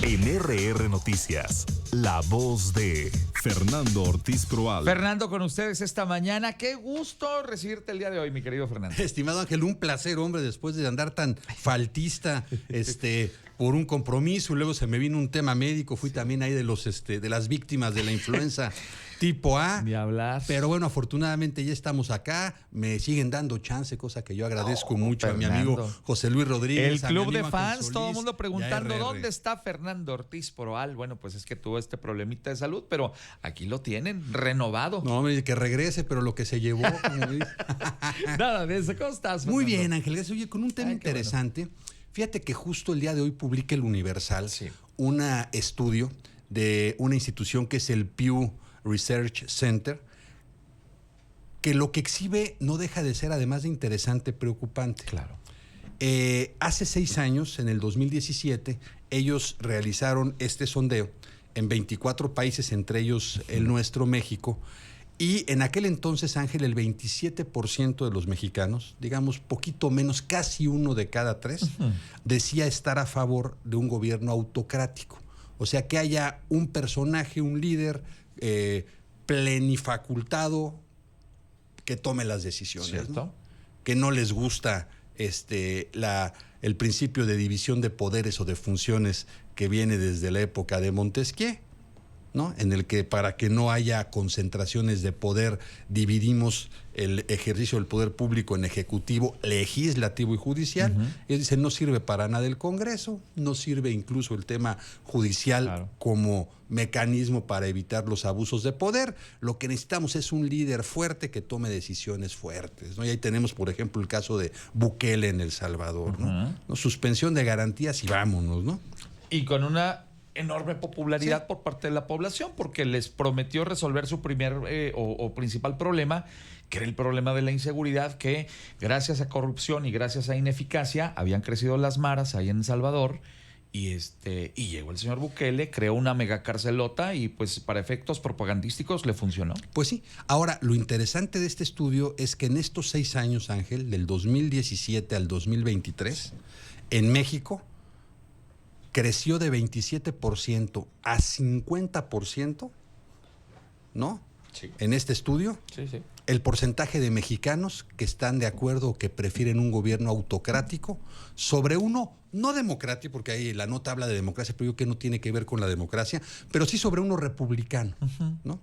En RR Noticias, la voz de Fernando Ortiz Proal. Fernando, con ustedes esta mañana. Qué gusto recibirte el día de hoy, mi querido Fernando. Estimado Ángel, un placer, hombre, después de andar tan faltista, por un compromiso, luego se me vino un tema médico, fui también ahí de las víctimas de la influenza tipo A. Ni hablar. Pero bueno, afortunadamente ya estamos acá, me siguen dando chance, cosa que yo agradezco mucho Fernando. a mi amigo José Luis Rodríguez. El club de Ángel fans, Solís, todo el mundo preguntando y a RR. dónde está Fernando Ortiz Proal. Bueno, pues es que tuvo este problemita de salud, pero aquí lo tienen, renovado. No, hombre, que regrese, pero lo que se llevó, como dice. Nada de eso. ¿Cómo estás, Muy Fernando? bien, Ángel, gracias. Oye, con un tema Ay, qué interesante. Fíjate que justo el día de hoy publica el Universal Sí. un estudio de una institución que es el Pew Research Center, que lo que exhibe no deja de ser, además de interesante, preocupante. Claro. Hace 6 años, en el 2017, ellos realizaron este sondeo en 24 países, entre ellos el nuestro, México, y en aquel entonces, Ángel, el 27% de los mexicanos, digamos poquito menos, casi 1 de cada 3, decía estar a favor de un gobierno autocrático. O sea, que haya un personaje, un líder plenifacultado que tome las decisiones, ¿Cierto? ¿no? Que no les gusta el principio de división de poderes o de funciones que viene desde la época de Montesquieu, ¿no? En el que para que no haya concentraciones de poder dividimos el ejercicio del poder público en ejecutivo, legislativo y judicial. Ellos dicen, no sirve para nada el Congreso, no sirve incluso el tema judicial, Claro, como mecanismo para evitar los abusos de poder. Lo que necesitamos es un líder fuerte que tome decisiones fuertes, ¿no? Y ahí tenemos, por ejemplo, el caso de Bukele en El Salvador, ¿no? ¿No? Suspensión de garantías y vámonos, ¿no? Y con una enorme popularidad, Sí, por parte de la población, porque les prometió resolver su primer o principal problema, que era el problema de la inseguridad, que gracias a corrupción y gracias a ineficacia habían crecido las maras ahí en El Salvador, y llegó el señor Bukele, creó una megacarcelota y pues para efectos propagandísticos le funcionó. Pues sí. Ahora, lo interesante de este estudio es que en estos 6 años, Ángel, del 2017 al 2023, en México creció de 27% a 50%, ¿no? Sí. En este estudio, Sí, sí. el porcentaje de mexicanos que están de acuerdo o que prefieren un gobierno autocrático sobre uno no democrático, porque ahí la nota habla de democracia, pero yo creo que no tiene que ver con la democracia, pero sí sobre uno republicano, ¿no?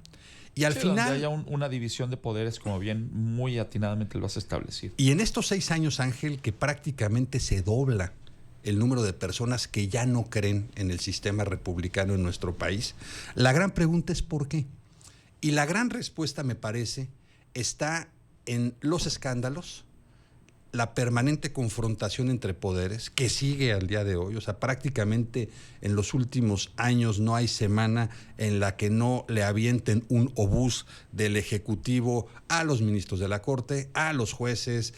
Y al Sí, final donde haya una división de poderes, como bien muy atinadamente lo has establecido. Y en estos 6 años, Ángel, que prácticamente se dobla el número de personas que ya no creen en el sistema republicano en nuestro país, la gran pregunta es ¿por qué? Y la gran respuesta, me parece, está en los escándalos, la permanente confrontación entre poderes que sigue al día de hoy. O sea, prácticamente en los últimos años no hay semana en la que no le avienten un obús del Ejecutivo a los ministros de la Corte, a los jueces,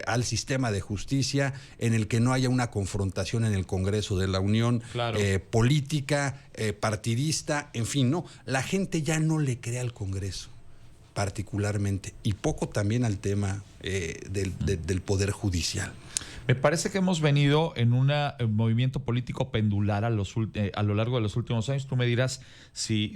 al sistema de justicia, en el que no haya una confrontación en el Congreso de la Unión, Claro. política, partidista, en fin, no. La gente ya no le cree al Congreso, particularmente, y poco también al tema del Poder Judicial. Me parece que hemos venido en un movimiento político pendular a lo largo de los últimos años. Tú me dirás si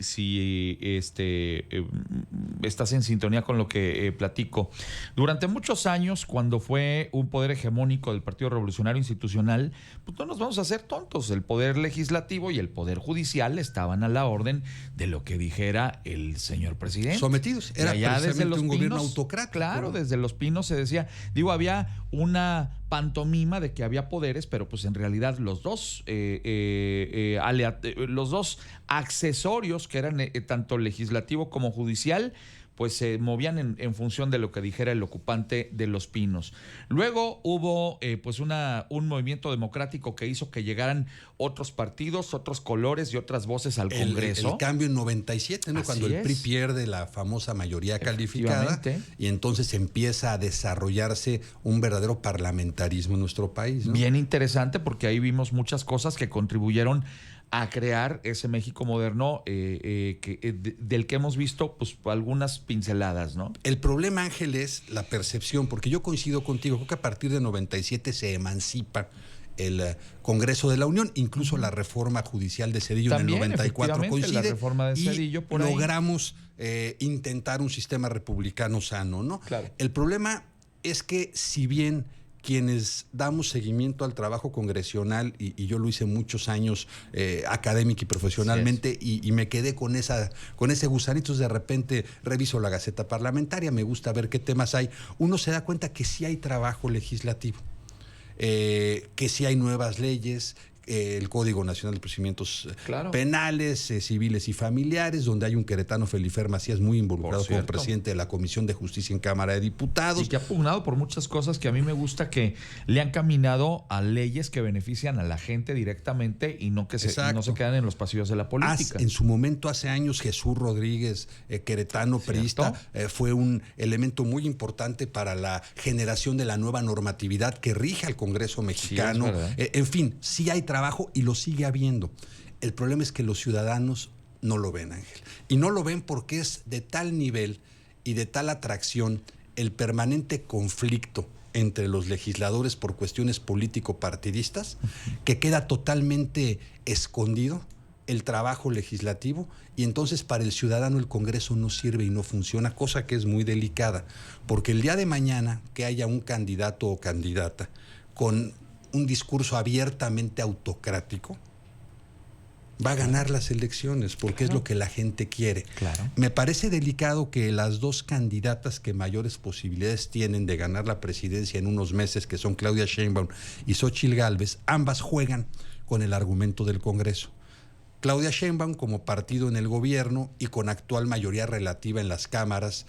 estás en sintonía con lo que platico. Durante muchos años, cuando fue un poder hegemónico del Partido Revolucionario Institucional, pues no nos vamos a hacer tontos. El poder legislativo y el poder judicial estaban a la orden de lo que dijera el señor presidente. Sometidos. Era precisamente un gobierno autocrático. Claro, ¿no? desde Los Pinos se decía, había una pantomima de que había poderes, pero pues en realidad los dos accesorios, que eran tanto legislativo como judicial, pues se movían en función de lo que dijera el ocupante de Los Pinos. Luego hubo pues un movimiento democrático que hizo que llegaran otros partidos, otros colores y otras voces al Congreso. El cambio en 97, ¿no? Así Cuando el PRI es. pierde la famosa mayoría calificada Efectivamente. y entonces empieza a desarrollarse un verdadero parlamentarismo en nuestro país, ¿no? Bien interesante, porque ahí vimos muchas cosas que contribuyeron a crear ese México moderno del que hemos visto pues algunas pinceladas, ¿no? El problema, Ángel, es la percepción, porque yo coincido contigo, creo que a partir de 97 se emancipa el Congreso de la Unión, incluso la reforma judicial de Zedillo También, en el 94 coincide. la reforma de Zedillo por ahí. Logramos intentar un sistema republicano sano, ¿no? Claro. El problema es que si bien quienes damos seguimiento al trabajo congresional, y yo lo hice muchos años académica y profesionalmente, y me quedé con ese gusanito, de repente reviso la Gaceta Parlamentaria, me gusta ver qué temas hay, uno se da cuenta que sí hay trabajo legislativo, que sí hay nuevas leyes, el Código Nacional de Procedimientos Penales, civiles y familiares, donde hay un queretano, Felifer Macías, muy involucrado como presidente de la Comisión de Justicia en Cámara de Diputados. Y que ha pugnado por muchas cosas que a mí me gusta, que le han caminado a leyes que benefician a la gente directamente y no que no se quedan en los pasillos de la política. En su momento, hace años, Jesús Rodríguez, queretano priista, fue un elemento muy importante para la generación de la nueva normatividad que rige al Congreso mexicano. En fin, sí hay trabajo y lo sigue habiendo. El problema es que los ciudadanos no lo ven, Ángel. Y no lo ven porque es de tal nivel y de tal atracción el permanente conflicto entre los legisladores por cuestiones político-partidistas que queda totalmente escondido el trabajo legislativo, y entonces para el ciudadano el Congreso no sirve y no funciona, cosa que es muy delicada, porque el día de mañana que haya un candidato o candidata con un discurso abiertamente autocrático, va a ganar las elecciones, porque es lo que la gente quiere. Me parece delicado que las dos candidatas que mayores posibilidades tienen de ganar la presidencia en unos meses, que son Claudia Sheinbaum y Xóchitl Gálvez, ambas juegan con el argumento del Congreso. Claudia Sheinbaum, como partido en el gobierno y con actual mayoría relativa en las cámaras,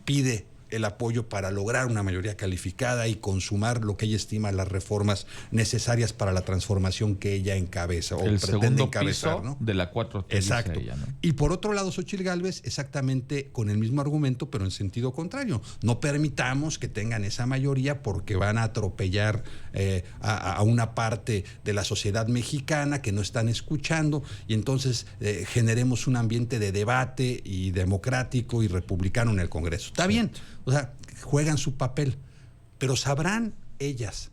pide el apoyo para lograr una mayoría calificada y consumar lo que ella estima las reformas necesarias para la transformación que ella encabeza o pretende encabezar, ¿no? De la 4T. Exacto. Ella, ¿no? Y por otro lado, Xóchitl Gálvez, exactamente con el mismo argumento, pero en sentido contrario. No permitamos que tengan esa mayoría porque van a atropellar a una parte de la sociedad mexicana que no están escuchando, y entonces generemos un ambiente de debate y democrático y republicano en el Congreso. Está bien. O sea, juegan su papel, pero sabrán ellas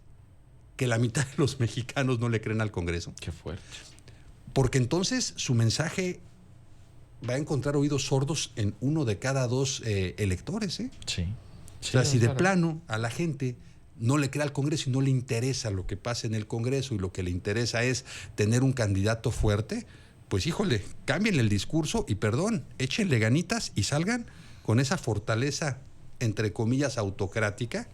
que la mitad de los mexicanos no le creen al Congreso. Qué fuerte. Porque entonces su mensaje va a encontrar oídos sordos en 1 de cada 2 electores. Sí. O sea, si de plano a la gente no le cree al Congreso y no le interesa lo que pasa en el Congreso y lo que le interesa es tener un candidato fuerte, pues híjole, cámbienle el discurso y échenle ganitas y salgan con esa fortaleza, entre comillas, autocrática,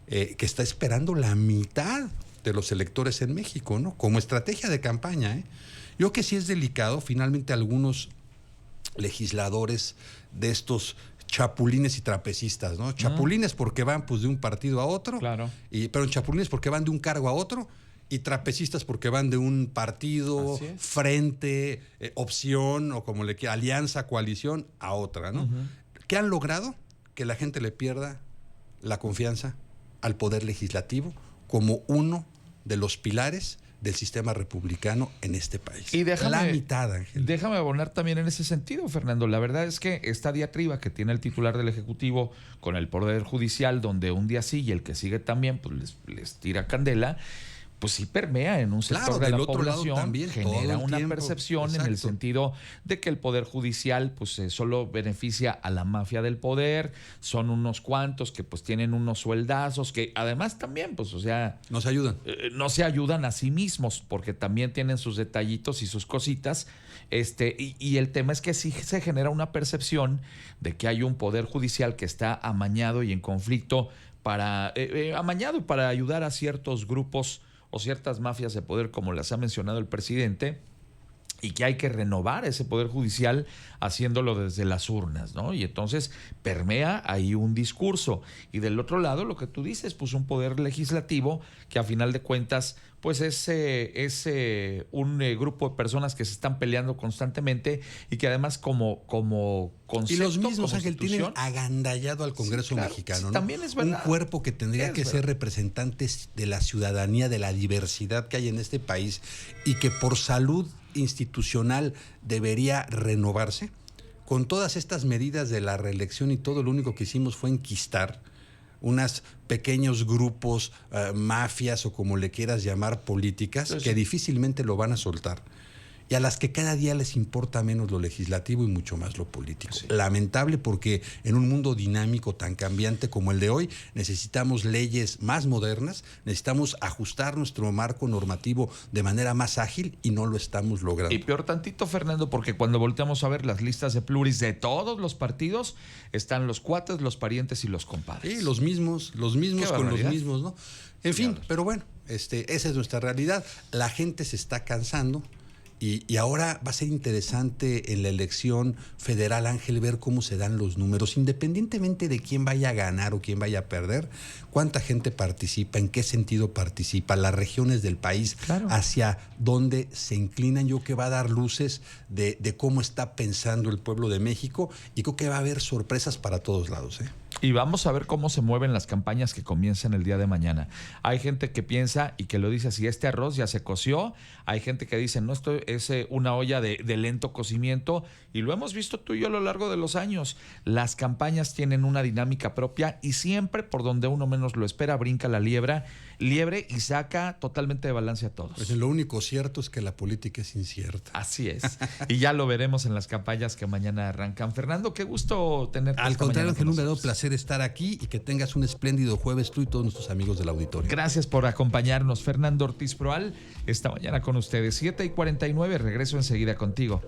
que está esperando la mitad de los electores en México, ¿no? Como estrategia de campaña, Yo que sí es delicado, finalmente algunos legisladores de estos chapulines y trapecistas, ¿no? Chapulines porque van pues de un partido a otro, pero chapulines porque van de un cargo a otro, y trapecistas porque van de un partido, frente, opción, o como le quiera, alianza, coalición, a otra, ¿no? ¿Qué han logrado? Que la gente le pierda la confianza al Poder Legislativo como uno de los pilares del sistema republicano en este país. Y la mitad, Ángel. Déjame abonar también en ese sentido, Fernando. La verdad es que esta diatriba que tiene el titular del Ejecutivo con el Poder Judicial, donde un día sí y el que sigue también pues les tira candela, pues sí permea en un sector de la población, también, genera una percepción en el sentido de que el Poder Judicial pues solo beneficia a la mafia del poder, son unos cuantos que pues tienen unos sueldazos que además también pues no se ayudan. No se ayudan a sí mismos porque también tienen sus detallitos y sus cositas, y el tema es que sí se genera una percepción de que hay un Poder Judicial que está amañado y en conflicto para ayudar a ciertos grupos o ciertas mafias de poder, como las ha mencionado el presidente, y que hay que renovar ese Poder Judicial haciéndolo desde las urnas, ¿no? Y entonces permea ahí un discurso. Y del otro lado, lo que tú dices, pues un Poder Legislativo que a final de cuentas pues es un grupo de personas que se están peleando constantemente y que además como concepto, y los mismos, Ángel, tienen agandallado al Congreso mexicano, ¿no? También es verdad. Un cuerpo que tendría que ser representantes de la ciudadanía, de la diversidad que hay en este país y que por salud institucional debería renovarse. Con todas estas medidas de la reelección y todo, lo único que hicimos fue enquistar unos pequeños grupos, mafias o como le quieras llamar, políticas, Sí. que difícilmente lo van a soltar. Y a las que cada día les importa menos lo legislativo y mucho más lo político. Sí. Lamentable, porque en un mundo dinámico tan cambiante como el de hoy, necesitamos leyes más modernas, necesitamos ajustar nuestro marco normativo de manera más ágil y no lo estamos logrando. Y peor tantito, Fernando, porque cuando volteamos a ver las listas de pluris de todos los partidos, están los cuates, los parientes y los compadres. Sí, los mismos Qué con los barbaridad. mismos, ¿no? En fin, pero bueno, esa es nuestra realidad. La gente se está cansando. Y ahora va a ser interesante en la elección federal, Ángel, ver cómo se dan los números, independientemente de quién vaya a ganar o quién vaya a perder, cuánta gente participa, en qué sentido participa, las regiones del país, Claro. hacia dónde se inclinan. Yo creo que va a dar luces de cómo está pensando el pueblo de México, y creo que va a haber sorpresas para todos lados, ¿eh? Y vamos a ver cómo se mueven las campañas que comienzan el día de mañana. Hay gente que piensa y que lo dice así: este arroz ya se coció. Hay gente que dice: no, esto es una olla de lento cocimiento. Y lo hemos visto tú y yo a lo largo de los años. Las campañas tienen una dinámica propia y siempre, por donde uno menos lo espera, brinca la liebre y saca totalmente de balance a todos. Pues lo único cierto es que la política es incierta. Así es. Y ya lo veremos en las campañas que mañana arrancan. Fernando, qué gusto tenerte. Al esta contrario, mañana Ángel, con un verdadero nosotros. placer estar aquí, y que tengas un espléndido jueves tú y todos nuestros amigos del auditorio. Gracias por acompañarnos. Fernando Ortiz Proal, esta mañana con ustedes. 7:49, regreso enseguida contigo.